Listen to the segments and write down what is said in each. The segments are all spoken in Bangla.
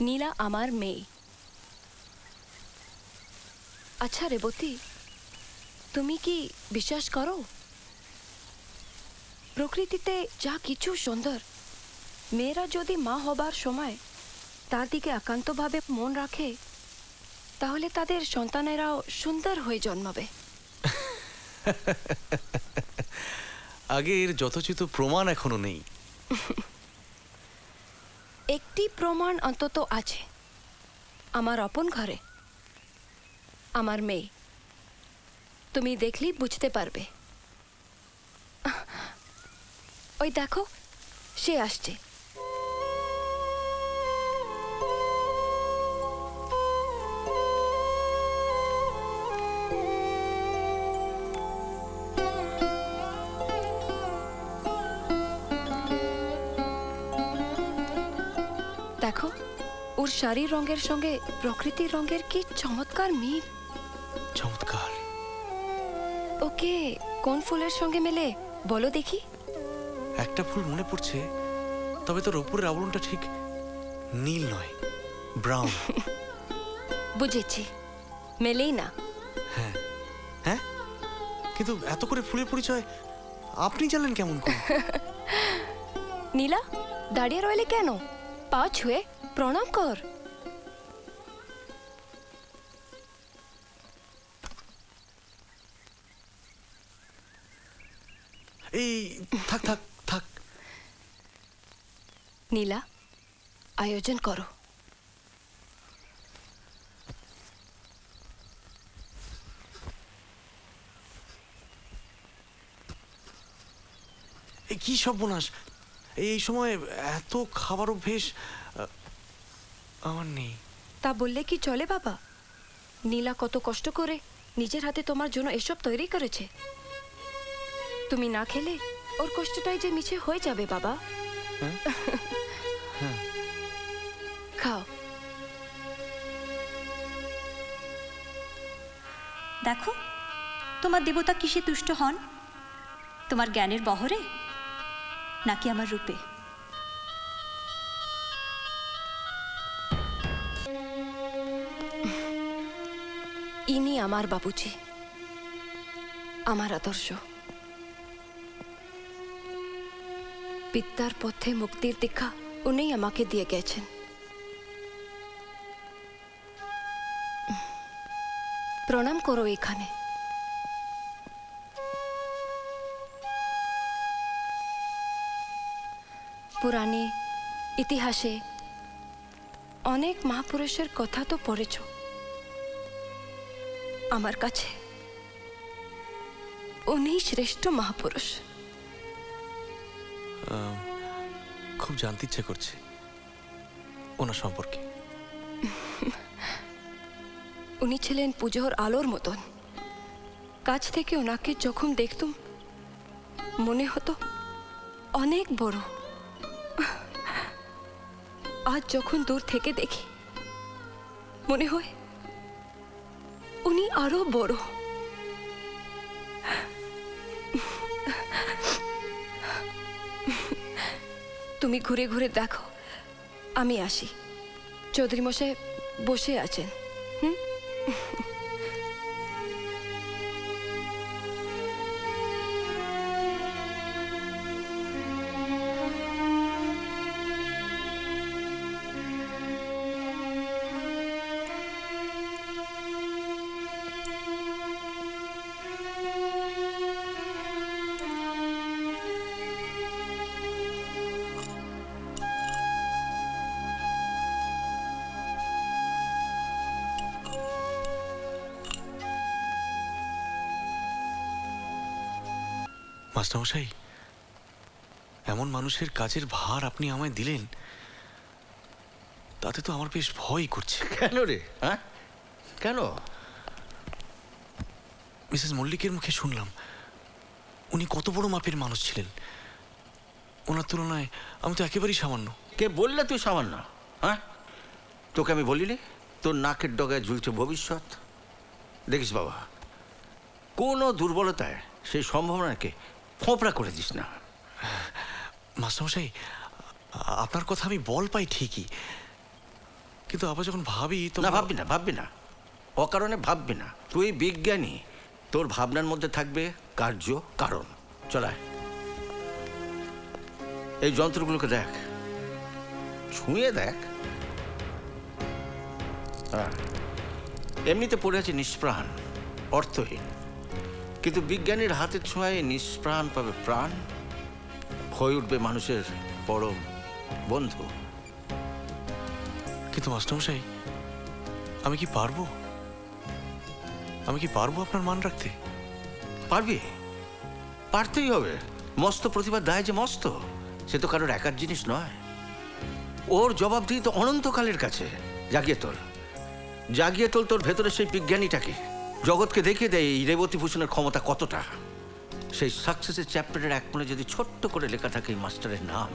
নীলা আমার মেয়ে। আচ্ছা রেবতী, তুমি কি বিশ্বাস করো প্রকৃতিতে যা কিছু সুন্দর, মেয়েরা যদি মা হবার সময় তার দিকে একান্তভাবে মন রাখে তাহলে তাদের সন্তানেরাও সুন্দর হয়ে জন্মাবে? আগের যথোচিত প্রমাণ এখনো নেই। একটি প্রমাণ অন্তত আছে, আমার আপন ঘরে আমার মেয়ে। তুমি দেখলেই বুঝতে পারবে। ওই দেখো, সে আসছে। দেখো, ওর শাড়ির রঙের সঙ্গে প্রকৃতির রঙের কি চমৎকার মিল। চমৎকার। ওকে কোন ফুলের সঙ্গে মেলে বলো দেখি? একটা ফুল মনে পড়ছে, তবে তোর উপরের আবরণটা ঠিক নীল নয়, ব্রাউন। বুঝেছি, মেলেই না। হ্যাঁ হ্যাঁ, কিন্তু এত করে ফুলের পরিচয় আপনি জানলেন কেমন করে? নীলা, দাঁড়িয়ে রইলে কেন? পা ছুঁয়ে প্রণাম কর। এই থাক থাক থাক। নীলা, আয়োজন করো। এই কি সর্বনাশ! এই সময় এত খাবার অভ্যেস আমার নেই। তা বললে কি চলে বাবা? নীলা কত কষ্ট করে নিজের হাতে তোমার জন্য এসব তৈরি করেছে। তুমি না খেলে ওর কষ্টটাই যে মিছে হয়ে যাবে বাবা। খাও। দেখো, তোমার দেবতা কিসে তুষ্ট হন? তোমার জ্ঞানের বহরে নাকি আমার রূপে? ইনি আমার বাবুজি, আমার আদর্শ। বিদ্যার পথে মুক্তির দীক্ষা উনি আমাকে দিয়ে গেছেন। প্রণাম করো এখানে। পুরাণে, ইতিহাসে অনেক মহাপুরুষের কথা তো পড়েছ। আমার কাছে উনি শ্রেষ্ঠ মহাপুরুষ। খুব জানতে ইচ্ছে করছে ওনার সম্পর্কে। উনি ছিলেন পুজোর আলোর মতন। কাছ থেকে ওনাকে যখন দেখতুম মনে হতো অনেক বড়। আজ যখন দূর থেকে দেখি মনে হয় উনি আরো বড়। তুমি ঘুরে ঘুরে দেখো, আমি আসি। চৌধুরী মশাই বসে আছেন। মাস্টারমশাই, এমন মানুষের কাজের ভার আপনি আমায় দিলেন, তাতে তো আমার বেশ ভয় করছে। কেন রে? হ্যাঁ, কেন? মিসেস মল্লিকের মুখে শুনলাম উনি কত বড় মাপের মানুষ ছিলেন। ওনার তুলনায় আমি তো একেবারেই সামান্য। কে বললে তুই সামান্য? হ্যাঁ, তোকে আমি বলিনি তোর নাকের ডগায় ঝুলছে ভবিষ্যৎ? দেখিস বাবা, কোনো দুর্বলতায় সেই সম্ভাবনাকে ফোঁপড়া করে দিস না। মাস্টারমশাই, আপনার কথা আমি বল পাই ঠিকই, কিন্তু আবার যখন ভাবি তো না, ভাববি না, অকারণে ভাববি না। তুই বিজ্ঞানী, তোর ভাবনার মধ্যে থাকবে কার্য কারণ। চলায় এই যন্ত্রগুলোকে দেখ, ছুঁয়ে দেখ। হ্যাঁ, এমনিতে পড়ে আছে নিষ্প্রাণ, অর্থহীন, কিন্তু বিজ্ঞানীর হাতের ছোঁয়ায় নিষ্প্রাণ পাবে প্রাণ, হয়ে উঠবে মানুষের পরম বন্ধু। কিন্তু মাস্টারমশাই, আমি কি পারবো আপনার মান রাখতে? পারবি, পারতেই হবে। মস্ত প্রতিভার দায় যে মস্ত, সে তো কারোর একার জিনিস নয়। ওর জবাবদিহি তো অনন্তকালের কাছে। জাগিয়ে তোল তোর ভেতরে সেই বিজ্ঞানীটাকে, জগৎকে দেখিয়ে দেয় এই রেবতী ভূষণের ক্ষমতা কতটা। সেই সাকসেসের চ্যাপ্টারের এক কোণে যদি ছোট্ট করে লেখা থাকে এই মাস্টারের নাম,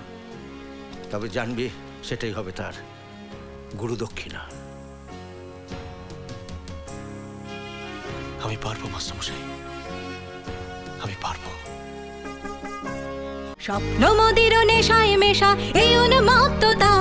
তবে জানবি সেটাই হবে তার গুরুদক্ষিণা। আমি পারবো মাস্টারমশাই, আমি পারবো। স্বপ্ন মদির নেশায় মেশা এই উন্মত্ততা